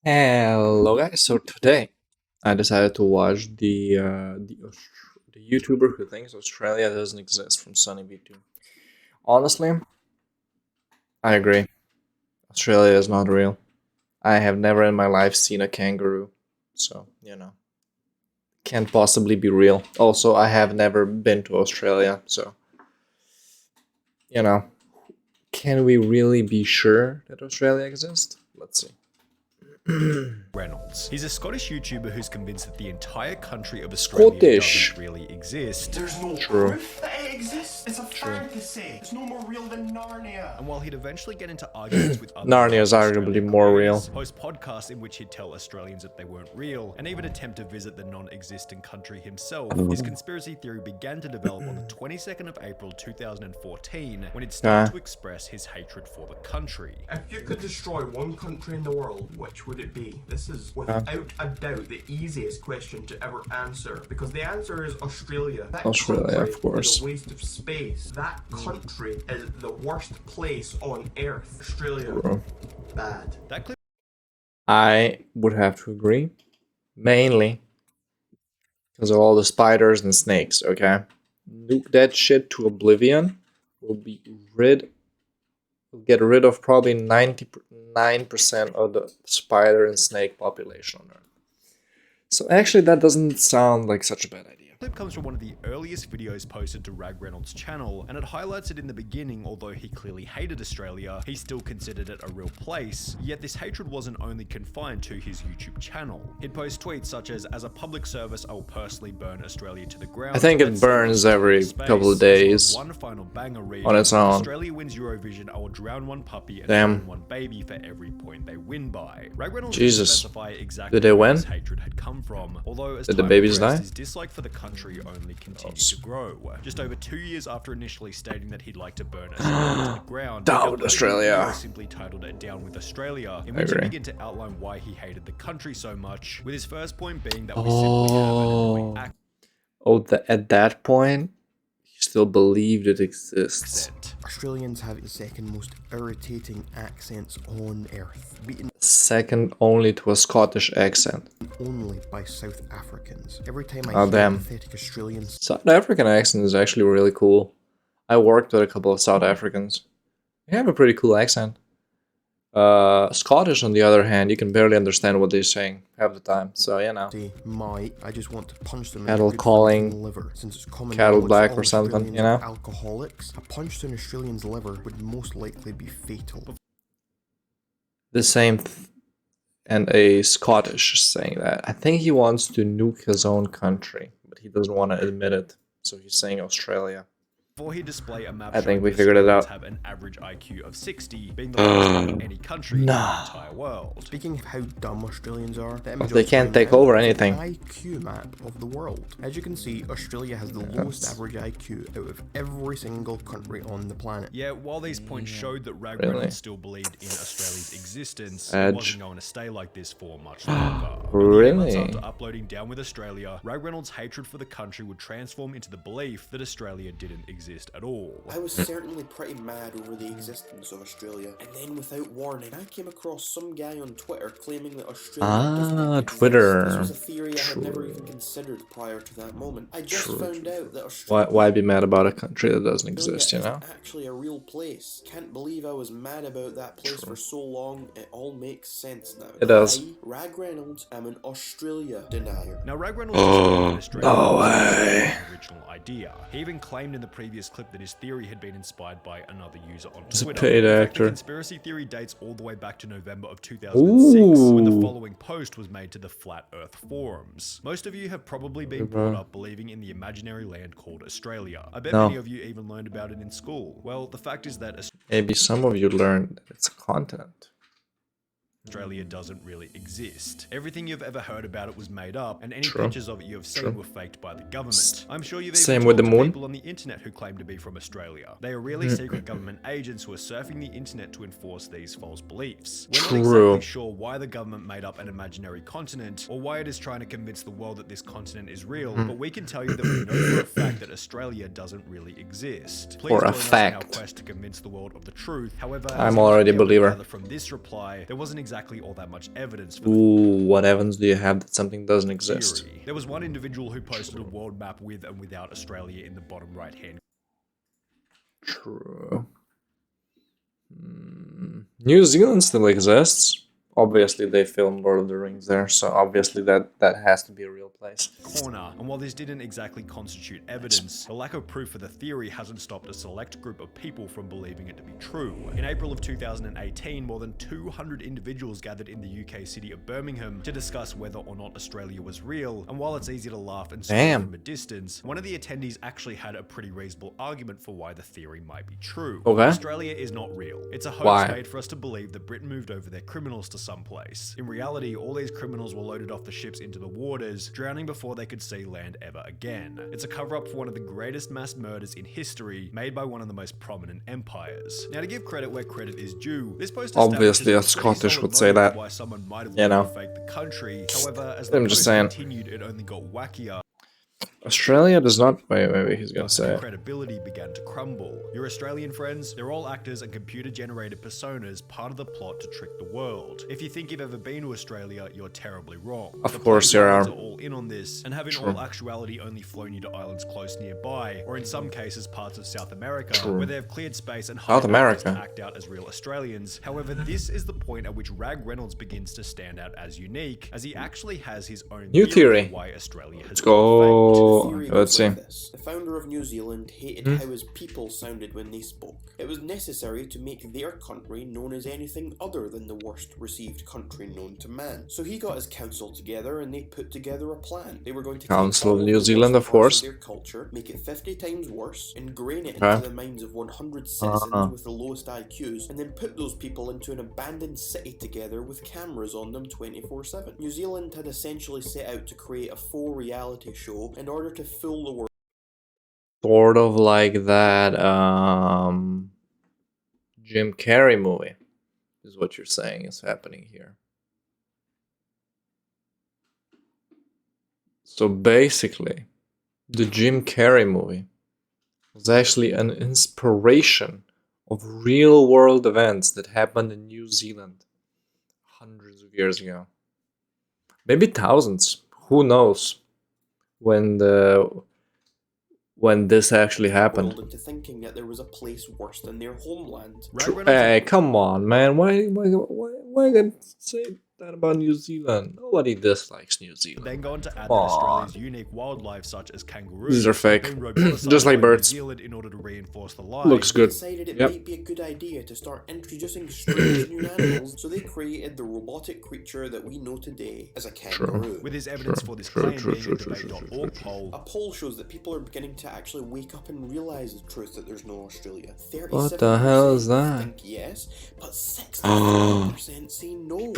Hello guys, so today I decided to watch the YouTuber who thinks Australia doesn't exist from SunnyV2. Honestly, I agree. Australia is not real. I have never in my life seen a kangaroo, so can't possibly be real. Also, I have never been to Australia, so you know, can we really be sure that Australia exists? Let's see. Reynolds. He's a Scottish YouTuber who's convinced that the entire country of Australia doesn't really exist. There's no proof that it exists. It's a fantasy. It's no more real than Narnia. And while he'd eventually get into arguments with other Narnia is arguably more real. Host podcasts in which he'd tell Australians that they weren't real, and even attempt to visit the non-existent country himself, his conspiracy theory began to develop on the 22nd of April 2014, when he'd started to express his hatred for the country. If you could destroy one country in the world, which would it be? This is without a doubt the easiest question to ever answer, because the answer is Australia. That Australia, country of course. is a waste of space. That country is the worst place on earth. Australia, bad. That clip I would have to agree, mainly because of all the spiders and snakes, okay? Nuke that shit to oblivion, we'll get rid of probably 99% of the spider and snake population on Earth. So actually that doesn't sound like such a bad idea. clip comes from one of the earliest videos posted to Rag Reynolds' channel, and it highlights it in the beginning. Although he clearly hated Australia, he still considered it a real place, yet this hatred wasn't only confined to his YouTube channel. He'd post tweets such as a public service, I will personally burn Australia to the ground. I think it burns every couple of days one final banger read, on its own. Australia wins Eurovision, I will drown one puppy and burn one baby for every point they win by. Rag Reynolds didn't specify exactly Did they where win? his hatred had come from, although as Did the time babies progressed, die? his dislike for the country only continued to grow. Just over 2 years after initially stating that he'd like to burn Australia to the ground, Down he with uploaded a Australia. video simply titled it Down with Australia, in which he began to outline why he hated the country so much, with his first point being that we simply have an annoying At that point, he still believed it exists. accent. Australians have the second most irritating accents on earth, beaten Second only to a Scottish accent. only by South Africans. Every time I Oh, hear damn. pathetic Australians, South African accent is actually really cool. I worked with a couple of South Africans. They have a pretty cool accent. Scottish, on the other hand, you can barely understand what they're saying half the time. So, say, I just want to punch them Cattle in the good calling fucking liver. Since it's common cattle knowledge black all or something, Australians you know? are alcoholics, a punch to an Australian's liver would most likely be fatal. the same and a Scottish is saying that. I think he wants to nuke his own country, but he doesn't want to admit it. So he's saying Australia. Before he display a map I think showing we that figured it Australians out. have an average IQ of 60, being the lowest out of any country in the entire world. Speaking of how dumb Australians are, the image They on can't screen take now over is an anything. IQ map of the world. As you can see, Australia has the lowest average IQ out of every single country on the planet. Yeah, while these points showed that Rag Really? Reynolds still believed in Australia's existence, Edge. it wasn't going to stay like this for much longer. Really? Months after uploading Down with Australia, Rag Reynolds' hatred for the country would transform into the belief that Australia didn't exist at all. I was certainly pretty mad over the existence of Australia, and then without warning, I came across some guy on Twitter claiming that Australia doesn't exist. Twitter. This was a theory I had never even considered prior to that moment. I just found out that Why be mad about a country that doesn't exist, you Australia know? is actually a real place. Can't believe I was mad about that place for so long. It all makes sense now. It does. I, Rag Reynolds, am an Australia denier. Now, Rag Reynolds disputed Australia no was way. the original idea. He even claimed in the previous clip that his theory had been inspired by another user on He's a Twitter. paid In fact, actor. The conspiracy theory dates all the way back to November of 2006, when the following post was made to the Flat Earth forums. Most of you have probably been brought up believing in the imaginary land called Australia. I bet No. many of you even learned about it in school. Well, the fact is that Maybe some of you learned that it's a continent. Australia doesn't really exist. Everything you've ever heard about it was made up, and any True. pictures of it you have seen were faked by the government. I'm sure you've Same even with talked the to moon. people on the internet who claim to be from Australia. They are really secret government agents who are surfing the internet to enforce these false beliefs. We're not True. exactly sure why the government made up an imaginary continent, or why it is trying to convince the world that this continent is real, but we can tell you that we know for a fact that Australia doesn't really exist. Please For a join us in our fact. quest to convince the world of the truth. However, I'm as you might already a be able to believer. gather from this reply, there wasn't exactly exactly all that much evidence for the Ooh, what evidence do you have that something doesn't exist? theory. There was one individual who posted a world map with and without Australia in the bottom right-hand. True. New Zealand still exists. Obviously, they filmed Lord of the Rings there, so obviously that has to be a real place. corner, and while this didn't exactly constitute evidence, the lack of proof for the theory hasn't stopped a select group of people from believing it to be true. In April of 2018, more than 200 individuals gathered in the UK city of Birmingham to discuss whether or not Australia was real, and while it's easy to laugh and smile from a distance, one of the attendees actually had a pretty reasonable argument for why the theory might be true. Okay. Australia is not real. It's a hoax made for us to believe that Britain moved over their criminals to someplace. In reality, all these criminals were loaded off the ships into the waters, drowning before they could see land ever again. It's a cover-up for one of the greatest mass murders in history, made by one of the most prominent empires. Now, to give credit where credit is due, this post Obviously, a establishes pretty Scottish solid would say motive that. why someone might have You know. fake the country. However, as the I'm just post saying. continued, it only got wackier. Australia does not. Wait, maybe he's gonna say Their it. credibility began to crumble. Your Australian friends, they're all actors and computer-generated personas, part of the plot to trick the world. If you think you've ever been to Australia, you're terribly wrong. Of The course plane there pilots are. all in on this, and have in all actuality only flown you to islands close nearby, or in some cases parts of South America, where they have cleared space and hired South actors to America. act out as real Australians. However, this is the point at which Rag Reynolds begins to stand out as unique, as he actually has his own New theory. for why Australia has Let's been go. faked. Theory Let's goes see. like this. The founder of New Zealand hated how his people sounded when they spoke. It was necessary to make their country known as anything other than the worst received country known to man. So he got his council together and they put together a plan. They were going to Council take of all New the Zealand, worst of course. parts their culture, make it 50 times worse, ingrain it Okay. into the minds of 100 citizens with the lowest IQs, and then put those people into an abandoned city together with cameras on them 24/7. New Zealand had essentially set out to create a faux reality show in order to fool the world. Sort of like that Jim Carrey movie is what you're saying is happening here. So basically, the Jim Carrey movie was actually an inspiration of real world events that happened in New Zealand hundreds of years ago. Maybe thousands. Who knows when this actually happened. Into thinking that there was a place worse than their homeland. Rag Reynolds Hey, come on, man. Why gonna say that about New Zealand? Nobody dislikes New Zealand. Then go on to add that Aw. Australia's unique wildlife, such as kangaroos, These are fake. have been roboticized Just like by New birds. Zealand in order to reinforce the lie. Looks They good. decided it Yep. might be a good idea to start introducing strange new animals, so they created the robotic creature that we know today as a kangaroo. With his evidence for this True, claim true, being true, a true, true, debate.org true, poll, A poll shows that people are beginning to actually wake up and realize the truth that there's no Australia. 37% What the hell is that? think yes, but 65% say no.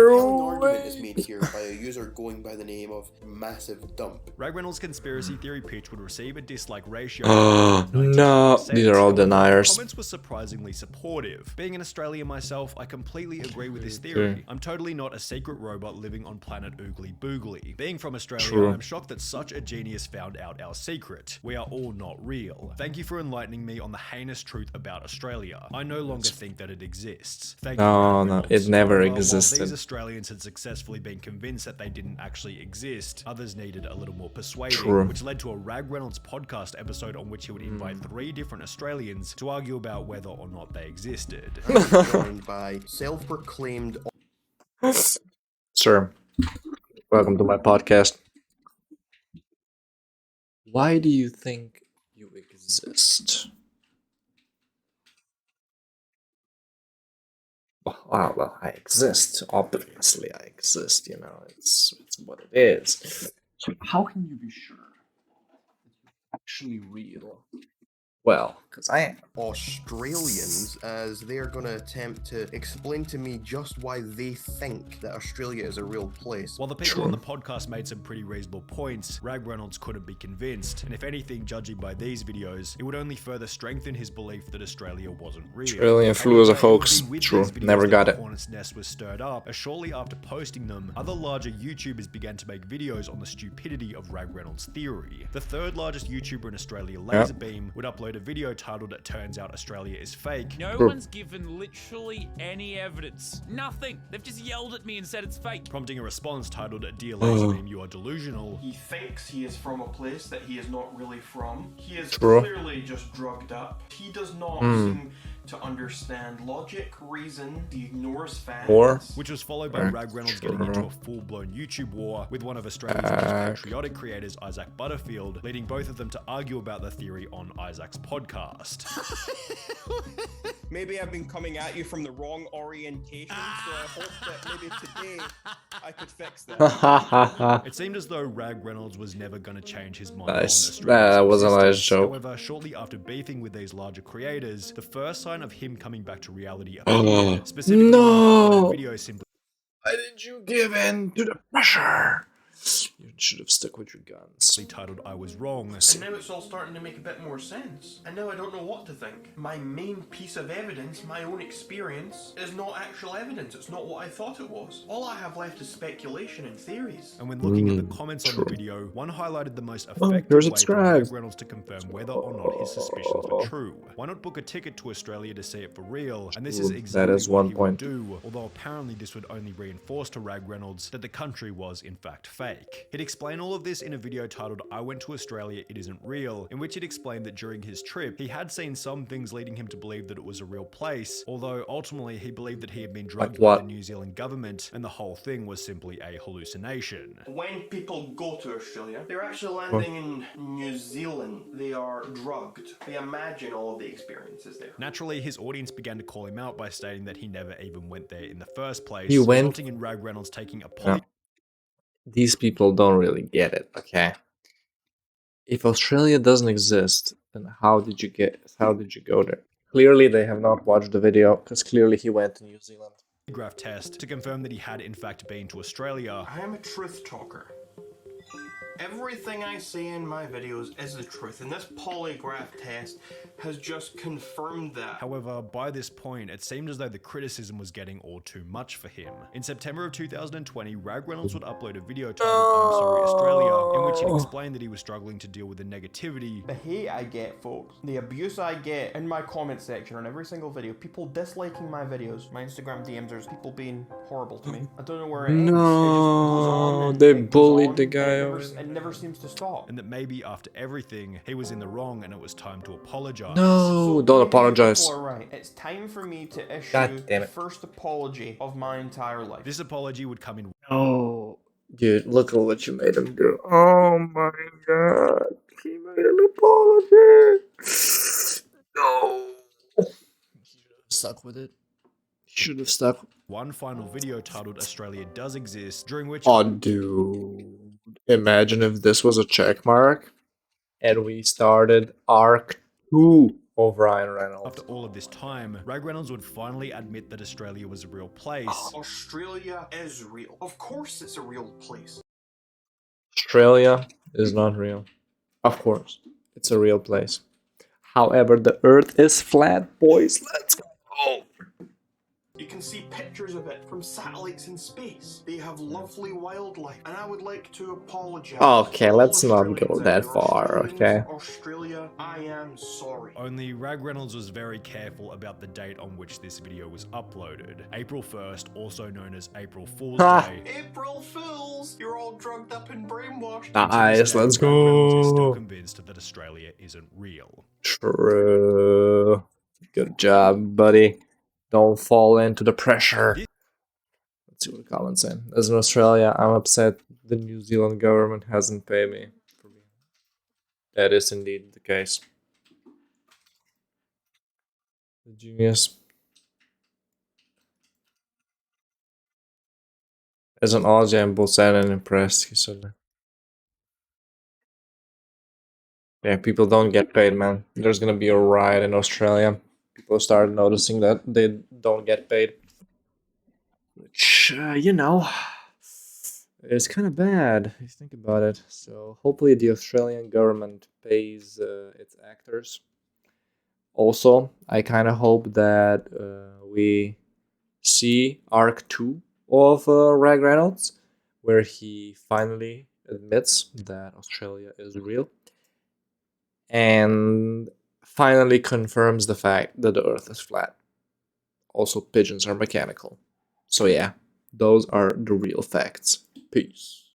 A compelling argument is made here by a user going by the name of Massive Dump. Rag Reynolds' conspiracy theory pitch would receive a dislike ratio Oh, of no. 92%. These are all However, the deniers. comments were surprisingly supportive. Being an Australian myself, I completely agree with this theory. I'm totally not a secret robot living on planet Oogly Boogly. Being from Australia, True. I'm shocked that such a genius found out our secret. We are all not real. Thank you for enlightening me on the heinous truth about Australia. I no longer think that it exists. Thank you, No, Rag no, Reynolds. it never However, while existed. these Australians had successfully been convinced that they didn't actually exist, others needed a little more persuading, True. which led to a Rag Reynolds podcast episode on which he would invite 3 different Australians to argue about whether or not they existed. Joined by self-proclaimed Sir, welcome to my podcast. Why do you think you exist? Well, I exist. Obviously, I exist. You know, it's what it is. So how can you be sure that you're actually real? Well, because I am. Australians, as they're going to attempt to explain to me just why they think that Australia is a real place. While the people on the podcast made some pretty reasonable points, Rag Reynolds couldn't be convinced, and if anything, judging by these videos, it would only further strengthen his belief that Australia wasn't real. Australian flu is a However, it would hoax. be with True, these videos never that got the it. hornet's nest was stirred up, as shortly after posting them, other larger YouTubers began to make videos on the stupidity of Rag Reynolds' theory. The third largest YouTuber in Australia, Laserbeam, would upload upload a video titled "It Turns Out Australia is Fake." No one's given literally any evidence. Nothing. They've just yelled at me and said it's fake. Prompting a response titled "Dear Lazy Meme, you are delusional." He thinks he is from a place that he is not really from. He is True. clearly just drugged up. He does not seem to understand logic, reason. He ignores facts. Or Which was followed by Rag Reynolds getting into a full-blown YouTube war with one of Australia's most patriotic creators, Isaac Butterfield, leading both of them to argue about the theory on Isaac's podcast. Maybe I've been coming at you from the wrong orientation, so I hope that maybe today I could fix that. It seemed as though Rag Reynolds was never going to change his mind Nice. on Australia's That was a nice existence. joke. However, shortly after beefing with these larger creators, the first sign of him coming back to reality appeared. Specifically, No! a video simply Why did you give in to the pressure? You should have stuck with your guns. titled "I Was Wrong." And now it's all starting to make a bit more sense. And now I don't know what to think. My main piece of evidence, my own experience, is not actual evidence. It's not what I thought it was. All I have left is speculation and theories. And when looking at the comments on the video, one highlighted the most effective here's way for subscribe. Rag Reynolds to confirm whether or not his suspicions were true. Why not book a ticket to Australia to see it for real? And this is Ooh, exactly that is what one he point. would do, although apparently this would only reinforce to Rag Reynolds that the country was in fact fake. He'd explain all of this in a video titled "I Went to Australia, It Isn't Real," in which he'd explained that during his trip, he had seen some things leading him to believe that it was a real place, although ultimately he believed that he had been drugged by what? the New Zealand government and the whole thing was simply a hallucination. When people go to Australia, they're actually landing in New Zealand. They are drugged. They imagine all of the experiences there. Naturally, his audience began to call him out by stating that he never even went there in the first place, He went- resulting in Rag Reynolds taking a No. These people don't really get it, okay? If Australia doesn't exist, then how did you go there? Clearly they have not watched the video, because clearly he went to New Zealand. polygraph test to confirm that he had in fact been to Australia. I am a truth talker. Everything I say in my videos is the truth, and this polygraph test has just confirmed that. However, by this point, it seemed as though the criticism was getting all too much for him. In September of 2020, Rag Reynolds would upload a video titled "I'm Sorry Australia," in which he explained that he was struggling to deal with the negativity The hate I get, folks, the abuse I get in my comment section on every single video, people disliking my videos, my Instagram DMs, there's people being horrible to me. I don't know where it ends. It just goes on and they it goes bullied on, the and guy it never seems to stop. and that maybe after everything, he was in the wrong and it was time to apologize. No, So don't maybe apologize. people are right. It's time for me to issue God damn the it. first apology of my entire life. This apology would come in No. Dude, look at what you made him do. Oh my god. He made an apology. No. He should have stuck with it. He should have stuck. one final video titled "Australia Does Exist," during which Oh, dude. Imagine if this was a check mark and we started Arc 2 of Ryan Reynolds. after all of this time, Rag Reynolds would finally admit that Australia was a real place. Australia is real. Of course it's a real place. Australia is not real. Of course, it's a real place. However, the earth is flat, boys. Let's go. You can see pictures of it from satellites in space. They have lovely wildlife, and I would like to apologize. Okay, to all let's not go Australians that out there. far, Australians, okay? Australia, I am sorry. Only Rag Reynolds was very careful about the date on which this video was uploaded. April 1st, also known as April Fool's Ha. Day. April Fools! You're all drugged up and brainwashed. Nice, let's Rag Reynolds is still go. convinced that Australia isn't real. True. Good job, buddy. Don't fall into the pressure. Let's see what the comments say. As in Australia, I'm upset the New Zealand government hasn't paid me for being. That is indeed the case. The genius. As an Aussie, I'm both sad and impressed, he said that. Yeah, people don't get paid, man. There's gonna be a riot in Australia. People started noticing that they don't get paid. Which, is kind of bad if you think about it. So hopefully the Australian government pays its actors. Also, I kind of hope that we see Arc 2 of Rag Reynolds, where he finally admits that Australia is real. And finally confirms the fact that the Earth is flat. Also, pigeons are mechanical. So yeah, those are the real facts. Peace.